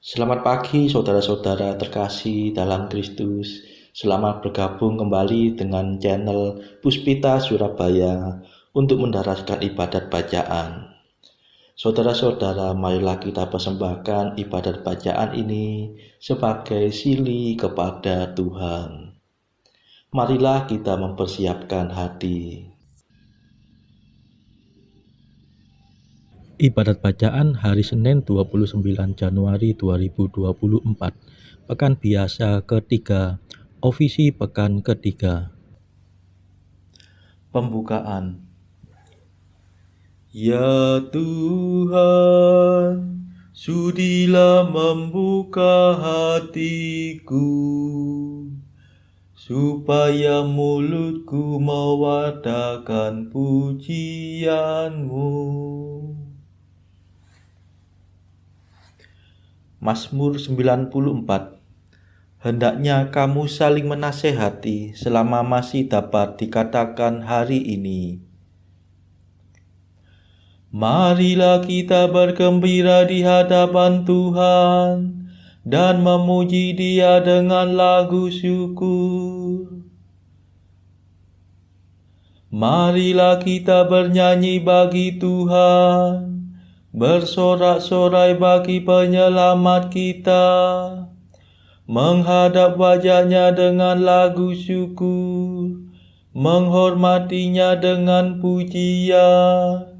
Selamat pagi saudara-saudara terkasih dalam Kristus. Selamat bergabung kembali dengan channel Puspita Surabaya untuk mendaraskan ibadat bacaan. Saudara-saudara, marilah kita persembahkan ibadat bacaan ini sebagai sili kepada Tuhan. Marilah kita mempersiapkan hati. Ibadat bacaan hari Senin 29 Januari 2024. Pekan biasa ketiga, ofisi pekan ketiga. Pembukaan. Ya Tuhan, sudilah membuka hatiku, supaya mulutku mewartakan pujian-Mu. Mazmur 94. Hendaknya kamu saling menasehati selama masih dapat dikatakan hari ini. Marilah kita bergembira di hadapan Tuhan dan memuji Dia dengan lagu syukur. Marilah kita bernyanyi bagi Tuhan, bersorak-sorai bagi penyelamat kita, menghadap wajah-Nya dengan lagu syukur, menghormati-Nya dengan pujian.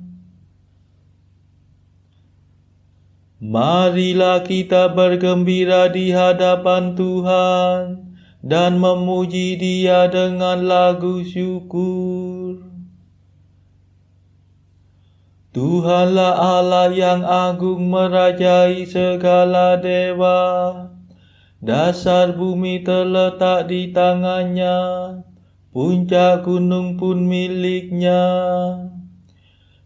Marilah kita bergembira di hadapan Tuhan dan memuji Dia dengan lagu syukur. Tuhanlah Allah yang agung merajai segala dewa. Dasar bumi terletak di tangan-Nya, puncak gunung pun milik-Nya.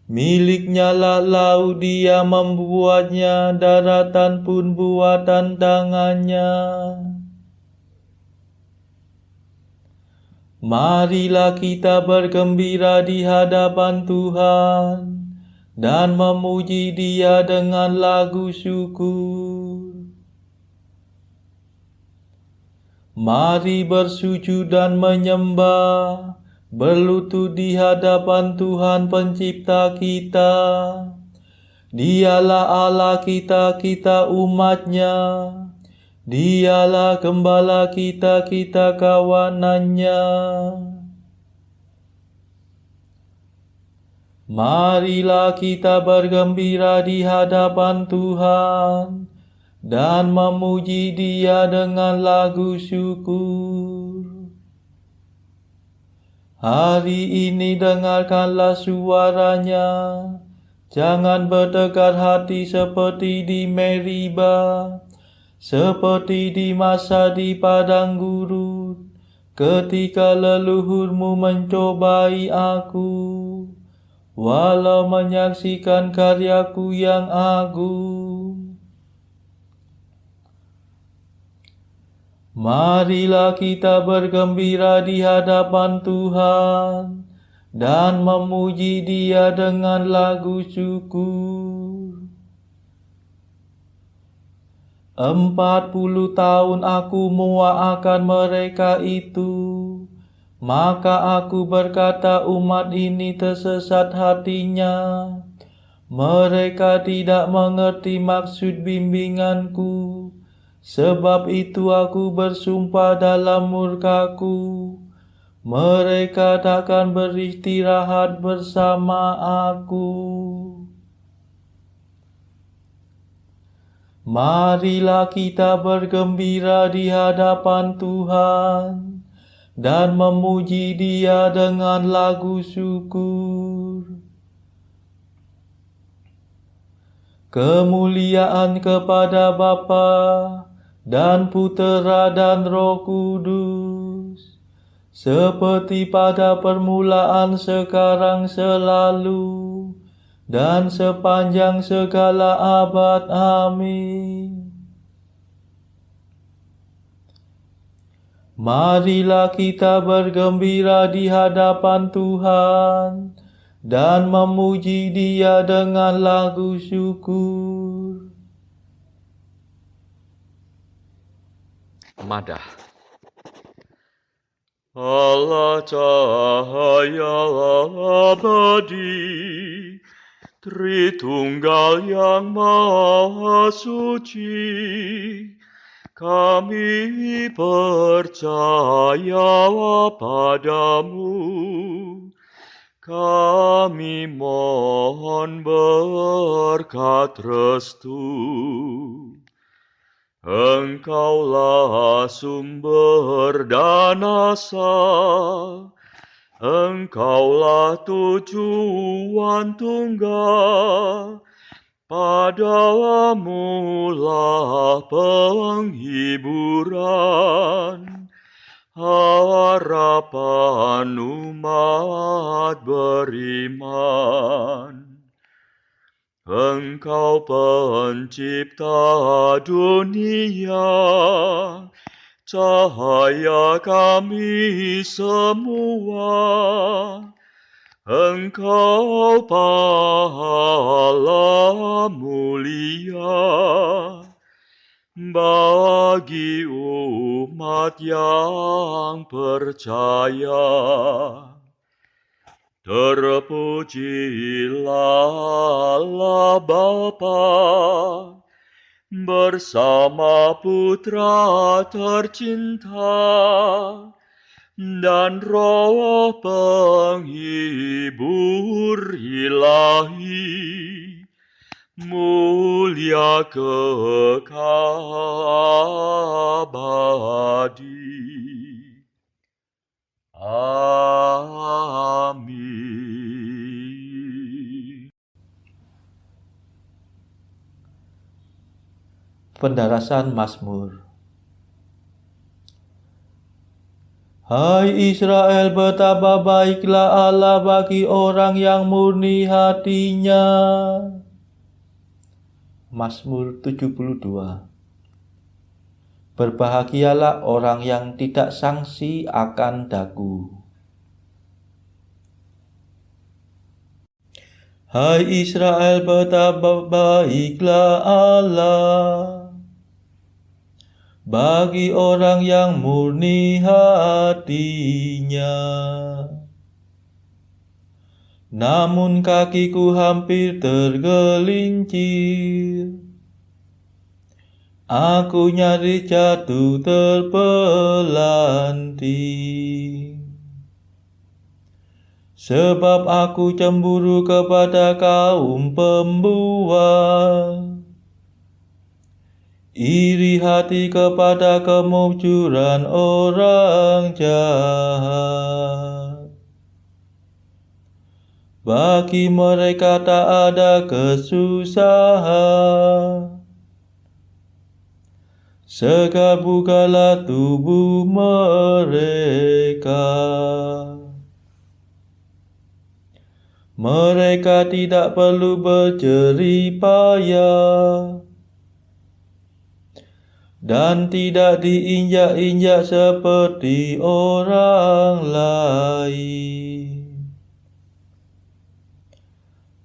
Milik-Nya lah laut, Dia membuatnya, daratan pun buatan tangan-Nya. Marilah kita bergembira di hadapan Tuhan dan memuji Dia dengan lagu syukur. Mari bersujud dan menyembah, berlutut di hadapan Tuhan Pencipta kita. Dialah Allah kita, kita umat-Nya. Dialah Gembala kita, kita kawanan-Nya. Marilah kita bergembira di hadapan Tuhan dan memuji Dia dengan lagu syukur. Hari ini dengarkanlah suara-Nya, jangan bertegar hati seperti di Meriba, seperti di masa di padang gurun, ketika leluhurmu mencobai aku, walau menyaksikan karyaku yang agung. Marilah kita bergembira di hadapan Tuhan dan memuji Dia dengan lagu syukur. 40 tahun aku muak akan mereka itu, maka aku berkata umat ini tersesat hatinya. Mereka tidak mengerti maksud bimbinganku. Sebab itu aku bersumpah dalam murkaku, mereka takkan beristirahat bersama aku. Marilah kita bergembira di hadapan Tuhan dan memuji Dia dengan lagu syukur. Kemuliaan kepada Bapa dan Putera dan Roh Kudus, seperti pada permulaan, sekarang, selalu, dan sepanjang segala abad. Amin. Marilah kita bergembira di hadapan Tuhan dan memuji Dia dengan lagu syukur. Madah. Allah cahaya abadi, Tritunggal yang Maha Suci, kami percaya padamu, kami mohon berkat restu. Engkaulah sumber dan asa, Engkaulah tujuan tunggal, padamu lah penghiburan, harapan umat beriman. Engkau pencipta dunia, cahaya kami semua. Engkau pahala mulia bagi umat yang percaya. Terpujilah Allah Bapa bersama Putra tercinta dan Roh penghibur ilahi, mulia kekal abadi. Amin. Pendarasan Mazmur. Hai Israel, betapa baiklah Allah bagi orang yang murni hatinya. Mazmur 72. Berbahagialah orang yang tidak sangsi akan dagu. Hai Israel, betapa baiklah Allah bagi orang yang murni hatinya. Namun kakiku hampir tergelincir, aku nyaris jatuh terpelanting. Sebab aku cemburu kepada kaum pembual, iri hati kepada kemujuran orang jahat. Bagi mereka tak ada kesusahan, segar bukalah tubuh mereka. Mereka tidak perlu berjerih payah dan tidak diinjak-injak seperti orang lain.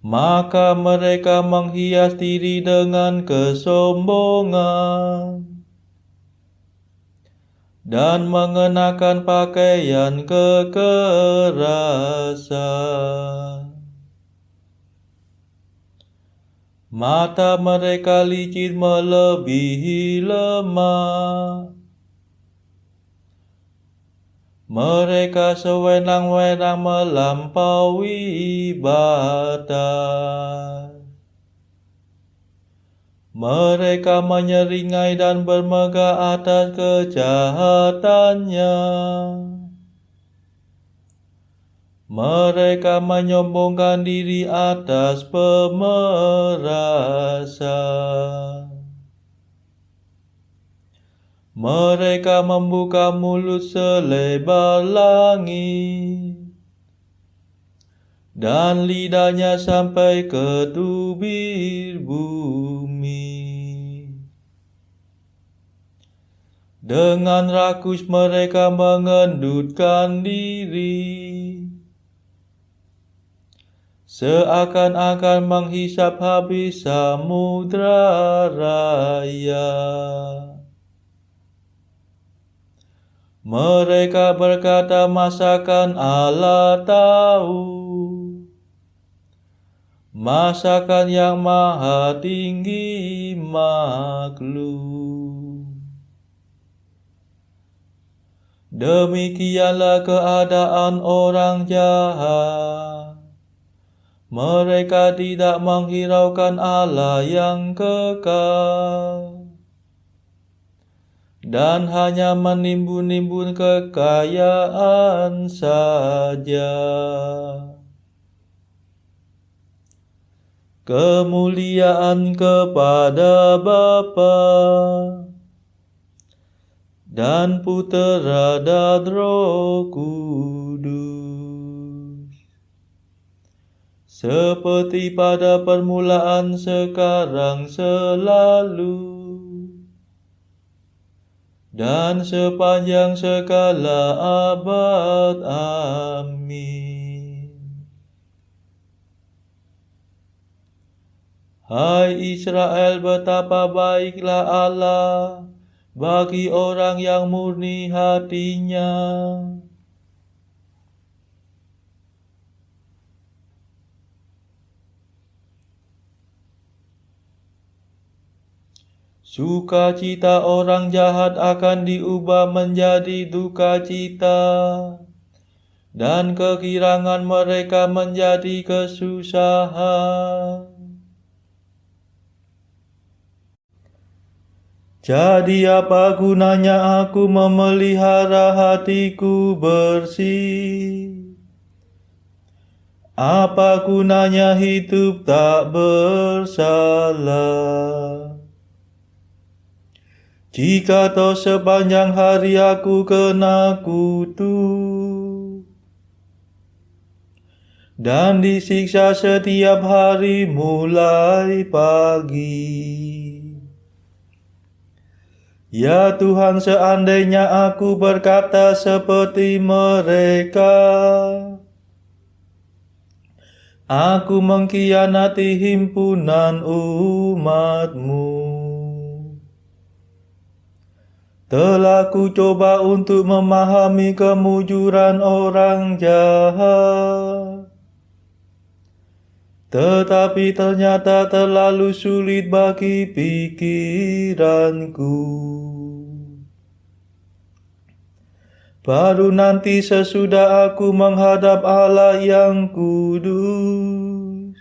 Maka mereka menghias diri dengan kesombongan dan mengenakan pakaian kekerasan. Mata mereka licin melebihi lemah. Mereka sewenang-wenang melampaui batas. Mereka menyeringai dan bermegah atas kejahatannya. Mereka menyombongkan diri atas pemerasan. Mereka membuka mulut selebar langit, dan lidahnya sampai ke tubir bumi. Dengan rakus mereka mengendutkan diri, seakan-akan menghisap habis samudra raya. Mereka berkata, masakan Allah tahu? Masakan yang maha tinggi maklum. Demikianlah keadaan orang jahat. Mereka tidak menghiraukan Allah yang kekal, dan hanya menimbun-nimbun kekayaan saja. Kemuliaan kepada Bapa dan Putera dan Roh Kudus, seperti pada permulaan, sekarang, selalu, dan sepanjang segala abad. Amin. Hai Israel, betapa baiklah Allah bagi orang yang murni hatinya. Sukacita orang jahat akan diubah menjadi duka cita, dan kegirangan mereka menjadi kesusahan. Jadi apa gunanya aku memelihara hatiku bersih? Apa gunanya hidup tak bersalah? Jika toh sepanjang hari aku kena kutuk, dan disiksa setiap hari mulai pagi. Ya Tuhan, seandainya aku berkata seperti mereka, aku mengkhianati himpunan umat-Mu. Telah ku coba untuk memahami kemujuran orang jahat, tetapi ternyata terlalu sulit bagi pikiranku. Baru nanti sesudah aku menghadap Allah yang kudus,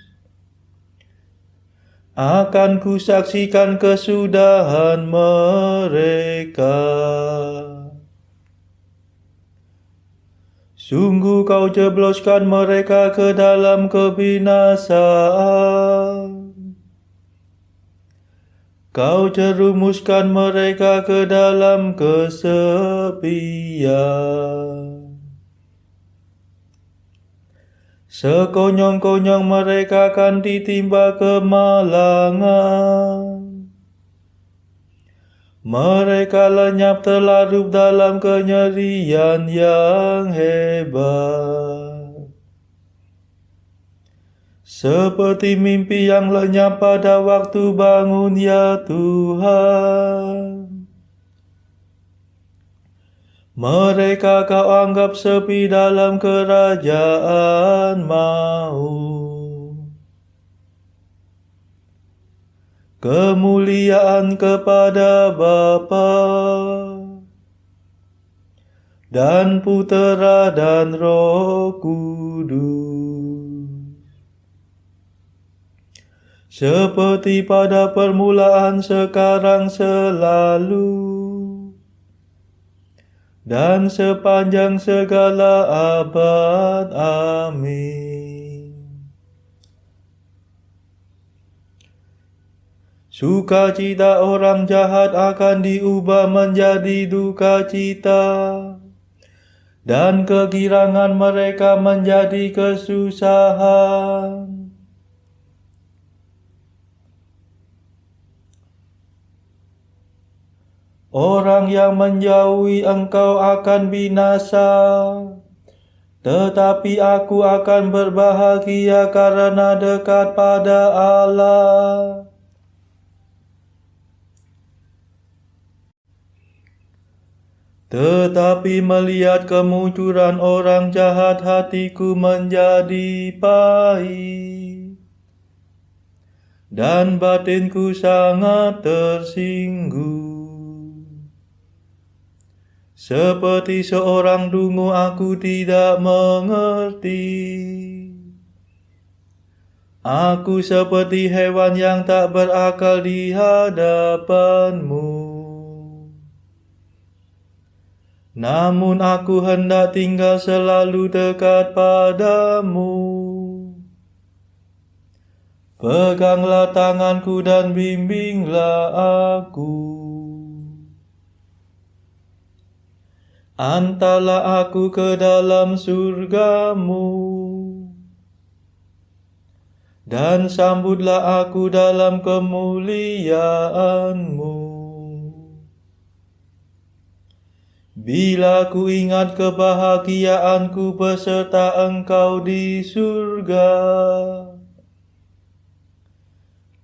akan kusaksikan kesudahan mereka. Sungguh kau jebloskan mereka ke dalam kebinasaan. Kau jerumuskan mereka ke dalam kesepian. Sekonyong-konyong mereka akan ditimpa kemalangan. Mereka lenyap terlarut dalam kenyerian yang hebat, seperti mimpi yang lenyap pada waktu bangun, ya Tuhan. Mereka kau anggap sepi dalam kerajaan maut. Kemuliaan kepada Bapa dan Putera dan Roh Kudus, seperti pada permulaan, sekarang, selalu, dan sepanjang segala abad. Amin. Sukacita orang jahat akan diubah menjadi duka cita, dan kegirangan mereka menjadi kesusahan. Orang yang menjauhi Engkau akan binasa, tetapi aku akan berbahagia karena dekat pada Allah. Tetapi melihat kemunculan orang jahat, hatiku menjadi pahit, dan batinku sangat tersinggung. Seperti seorang dungu aku tidak mengerti. Aku seperti hewan yang tak berakal di hadapanmu. Namun aku hendak tinggal selalu dekat padamu. Peganglah tanganku dan bimbinglah aku. Antarlah aku ke dalam surgamu, dan sambutlah aku dalam kemuliaanmu. Bila ku ingat kebahagiaanku beserta Engkau di surga,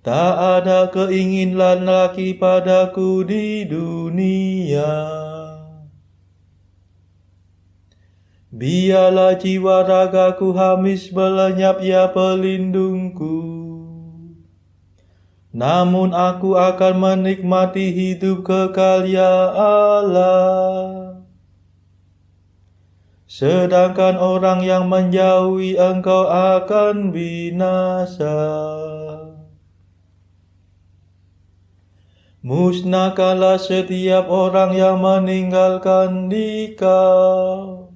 tak ada keinginan lagi padaku di dunia. Biarlah jiwa ragaku hamis melenyap, ya pelindungku. Namun aku akan menikmati hidup kekal, ya Allah. Sedangkan orang yang menjauhi Engkau akan binasa. Musnahkanlah setiap orang yang meninggalkan Dikau.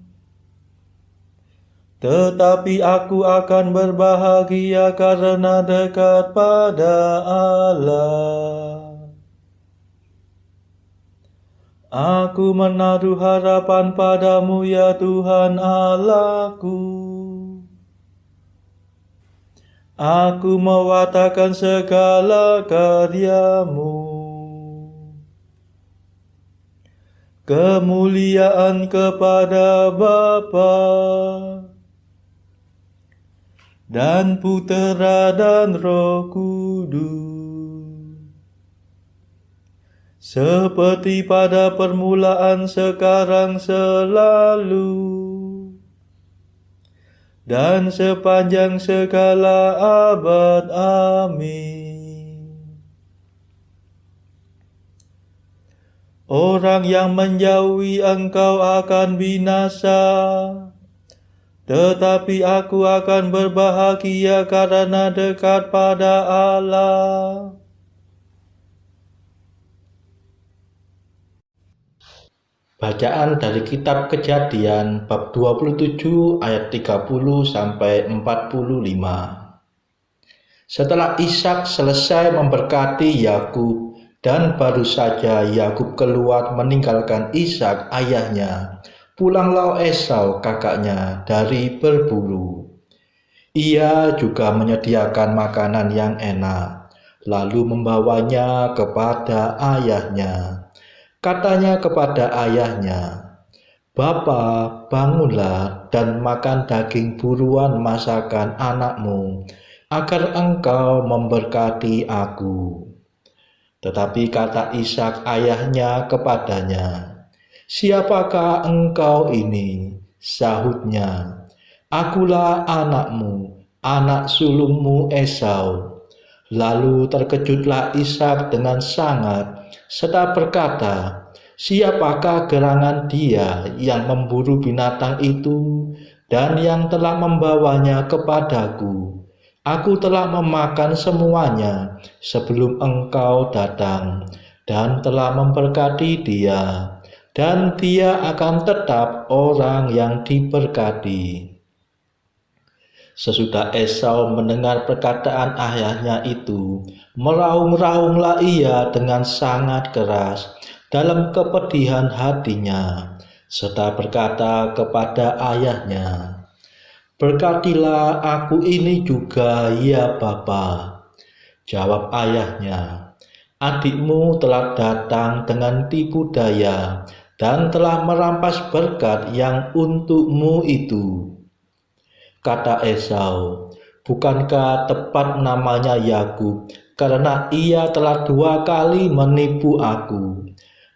Tetapi aku akan berbahagia karena dekat pada Allah. Aku menaruh harapan padamu, ya Tuhan Allahku. Aku mewartakan segala karyamu. Kemuliaan kepada Bapa dan Putera dan Roh Kudus, seperti pada permulaan, sekarang, selalu, dan sepanjang segala abad. Amin. Orang yang menjauhi Engkau akan binasa, tetapi aku akan berbahagia karena dekat pada Allah. Bacaan dari kitab Kejadian bab 27 ayat 30 sampai 45. Setelah Ishak selesai memberkati Yakub dan baru saja Yakub keluar meninggalkan Ishak ayahnya, pulanglah Esau kakaknya dari berburu. Ia juga menyediakan makanan yang enak, lalu membawanya kepada ayahnya. Katanya kepada ayahnya, "Bapa, bangunlah dan makan daging buruan masakan anakmu, agar engkau memberkati aku." Tetapi kata Ishak ayahnya kepadanya, "Siapakah engkau ini?" Sahutnya, "Akulah anakmu, anak sulungmu Esau." Lalu terkejutlah Ishak dengan sangat, serta berkata, "Siapakah gerangan dia yang memburu binatang itu dan yang telah membawanya kepadaku? Aku telah memakan semuanya sebelum engkau datang, dan telah memberkati dia, dan dia akan tetap orang yang diberkati." Sesudah Esau mendengar perkataan ayahnya itu, meraung-raunglah ia dengan sangat keras dalam kepedihan hatinya, serta berkata kepada ayahnya, "Berkatilah aku ini juga, ya Bapa." Jawab ayahnya, "Adikmu telah datang dengan tipu daya dan telah merampas berkat yang untukmu itu." Kata Esau, "Bukankah tepat namanya Yakub, karena ia telah 2 kali menipu aku?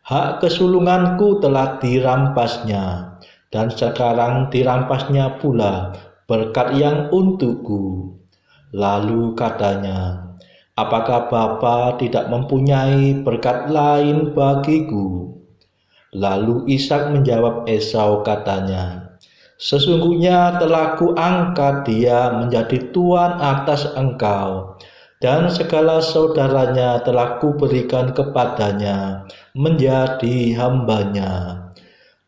Hak kesulunganku telah dirampasnya, dan sekarang dirampasnya pula berkat yang untukku. Lalu katanya, apakah Bapa tidak mempunyai berkat lain bagiku? Lalu Ishak menjawab Esau katanya, sesungguhnya telah kuangkat dia menjadi tuan atas engkau, dan segala saudaranya telah kuberikan kepadanya menjadi hambanya,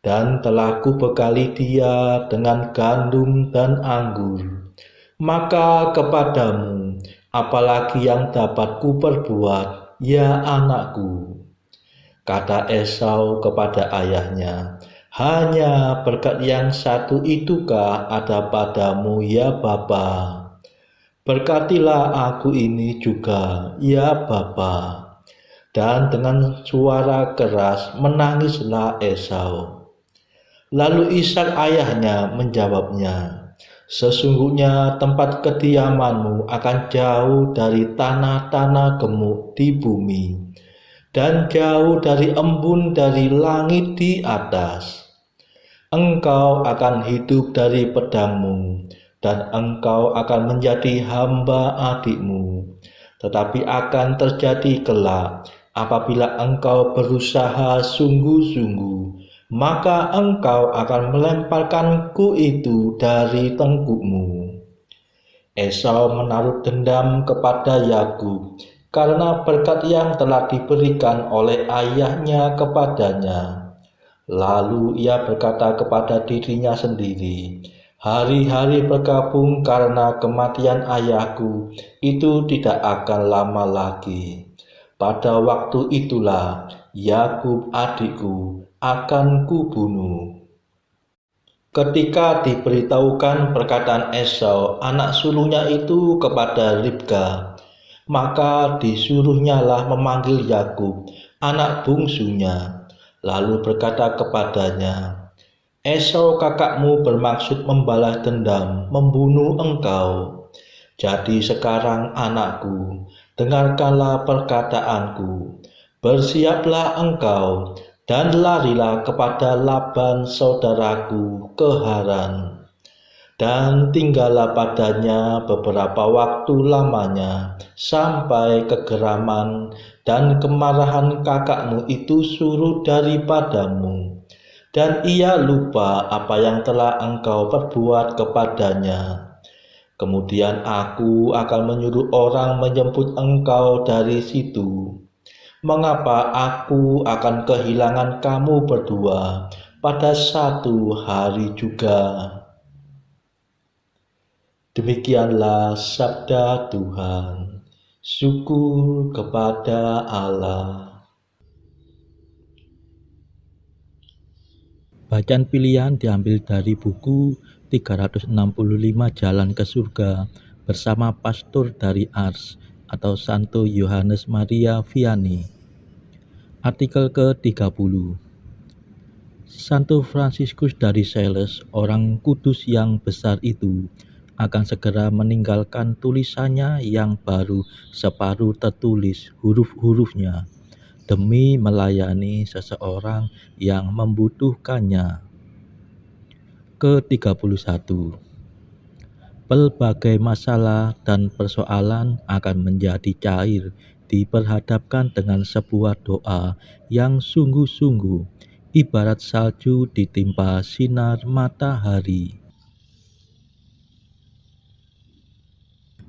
dan telah kubekali dia dengan gandum dan anggur. Maka kepadamu, apalagi yang dapat kuperbuat, ya anakku? Kata Esau kepada ayahnya, hanya berkat yang satu itukah ada padamu, ya Bapa? Berkatilah aku ini juga, ya Bapa. Dan dengan suara keras menangislah Esau. Lalu Ishak ayahnya menjawabnya, sesungguhnya tempat kediamanmu akan jauh dari tanah-tanah gemuk di bumi, dan jauh dari embun dari langit di atas. Engkau akan hidup dari pedangmu, dan engkau akan menjadi hamba adikmu. Tetapi akan terjadi kelak, apabila engkau berusaha sungguh-sungguh, maka engkau akan melemparkanku itu dari tengkukmu. Esau menaruh dendam kepada Yakub karena berkat yang telah diberikan oleh ayahnya kepadanya. Lalu ia berkata kepada dirinya sendiri, hari-hari berkabung karena kematian ayahku itu tidak akan lama lagi. Pada waktu itulah Yakub adikku akan kubunuh. Ketika diberitahukan perkataan Esau anak sulungnya itu kepada Ribka, maka disuruhnyalah memanggil Yakub anak bungsunya, lalu berkata kepadanya, Esau kakakmu bermaksud membalas dendam, membunuh engkau. Jadi sekarang anakku, dengarkanlah perkataanku. Bersiaplah engkau dan larilah kepada Laban saudaraku ke Haran. Dan tinggallah padanya beberapa waktu lamanya, sampai kegeraman dan kemarahan kakakmu itu surut daripadamu, dan ia lupa apa yang telah engkau perbuat kepadanya. Kemudian aku akan menyuruh orang menjemput engkau dari situ. Mengapa aku akan kehilangan kamu berdua pada satu hari juga? Demikianlah sabda Tuhan. Syukur kepada Allah. Bacaan pilihan diambil dari buku 365 Jalan ke Surga bersama pastor dari Ars atau Santo Yohanes Maria Vianney. Artikel ke-30. Santo Fransiskus dari Sales, orang kudus yang besar itu, akan segera meninggalkan tulisannya yang baru separuh tertulis huruf-hurufnya demi melayani seseorang yang membutuhkannya. Ke-31. Pelbagai masalah dan persoalan akan menjadi cair diperhadapkan dengan sebuah doa yang sungguh-sungguh, ibarat salju ditimpa sinar matahari.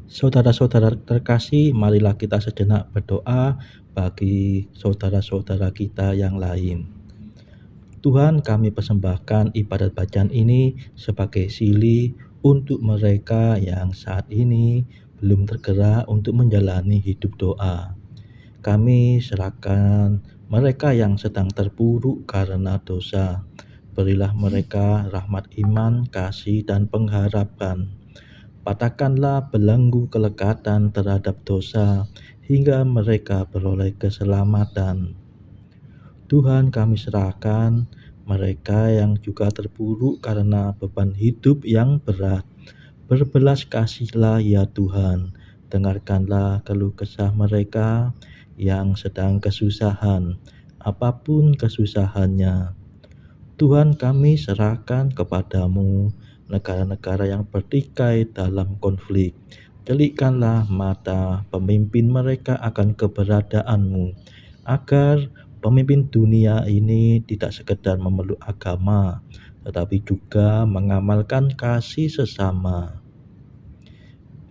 Saudara-saudara terkasih, marilah kita sejenak berdoa bagi saudara-saudara kita yang lain. Tuhan, kami persembahkan ibadat bacaan ini sebagai silih untuk mereka yang saat ini belum tergerak untuk menjalani hidup doa. Kami serahkan mereka yang sedang terpuruk karena dosa. Berilah mereka rahmat iman, kasih, dan pengharapan. Patahkanlah belenggu kelekatan terhadap dosa hingga mereka beroleh keselamatan. Tuhan, kami serahkan mereka yang juga terpuruk karena beban hidup yang berat. Berbelas kasihlah ya Tuhan, dengarkanlah keluh kesah mereka yang sedang kesusahan. apapun kesusahannya. Tuhan, kami serahkan kepadamu negara-negara yang bertikai dalam konflik. Delikkanlah mata pemimpin mereka akan keberadaanmu, agar pemimpin dunia ini tidak sekedar memeluk agama, tetapi juga mengamalkan kasih sesama.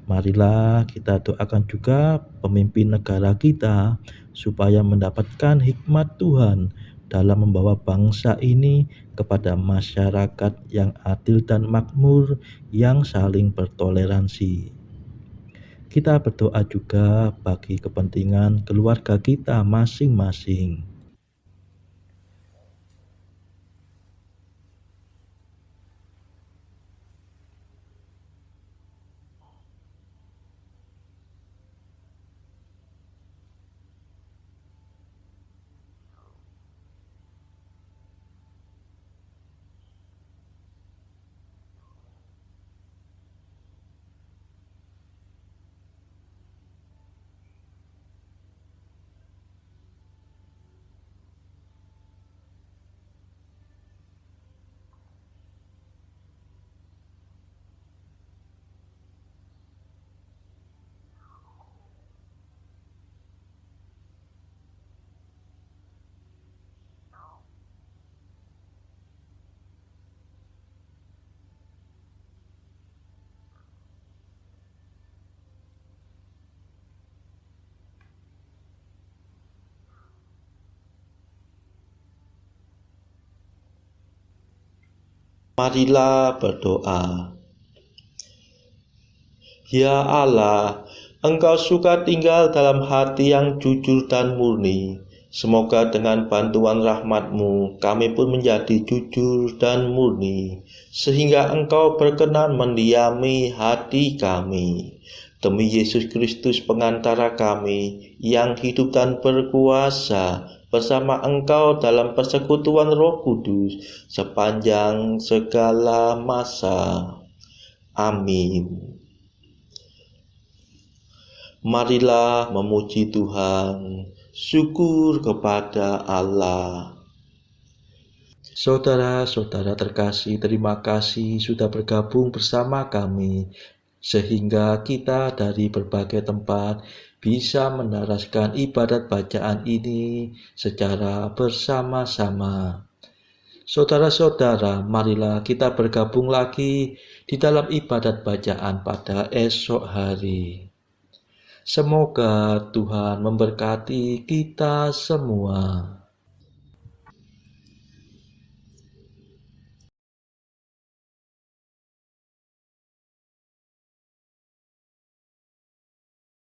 Marilah kita doakan juga pemimpin negara kita supaya mendapatkan hikmat Tuhan dalam membawa bangsa ini kepada masyarakat yang adil dan makmur yang saling bertoleransi. Kita berdoa juga bagi kepentingan keluarga kita masing-masing. Marilah berdoa. Ya Allah, Engkau suka tinggal dalam hati yang jujur dan murni. Semoga dengan bantuan rahmat-Mu, kami pun menjadi jujur dan murni, sehingga Engkau berkenan mendiami hati kami. Demi Yesus Kristus pengantara kami, yang hidup dan berkuasa bersama Engkau dalam persekutuan Roh Kudus sepanjang segala masa. Amin. Marilah memuji Tuhan, syukur kepada Allah. Saudara-saudara terkasih, terima kasih sudah bergabung bersama kami, sehingga kita dari berbagai tempat bisa mendaraskan ibadat bacaan ini secara bersama-sama. Saudara-saudara, marilah kita bergabung lagi di dalam ibadat bacaan pada esok hari. Semoga Tuhan memberkati kita semua.